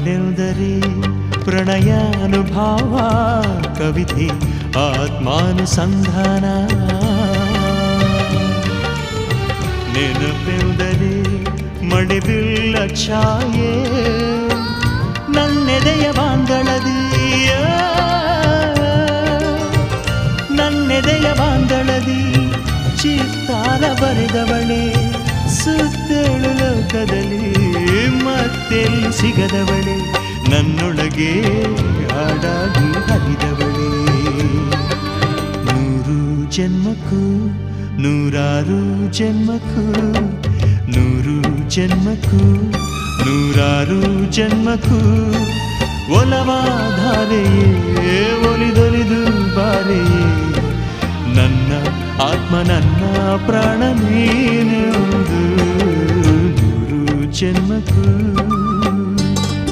ಹಾಡೆಂದರೆ ಪ್ರಣಯಾನುಭಾವ, ಕವಿತೆ ಆತ್ಮಾನುಸಂಧಾನ. ನೆನಪೆಂದರೆ ಮಡಿಬಿಲ್ಲ ಛಾಯೆ, ನನ್ನೆದೆಯ ಬಾಂದಳದಿಯ, ನನ್ನೆದೆಯ ಬಾಂದಳದಿ ಚಿತ್ತಾರ ಬರೆದವಳೆ. ಸುತ್ತೇಳು ಲೋಕದಲ್ಲಿ ಮತ್ತೆಲ್ಲಿ ಸಿಗದವಳೆ, ನನ್ನೊಳಗೆ ಹಾಡಾಗಿ ಹರಿದವಳೆ. 100 ಜನ್ಮಕ್ಕೂ 100 ಜನ್ಮಕ್ಕೂ, 100 ಜನ್ಮಕ್ಕೂ 100 ಜನ್ಮಕ್ಕೂ ಒಲವಾಧಾರೆಯೇ ಒಲಿದೊಲಿದು ಬಾರೆಯೇ. ನನ್ನ ಆತ್ಮ ನನ್ನ ಪ್ರಾಣ ನೀನೆಂದು 100 ಜನ್ಮಕ್ಕೂ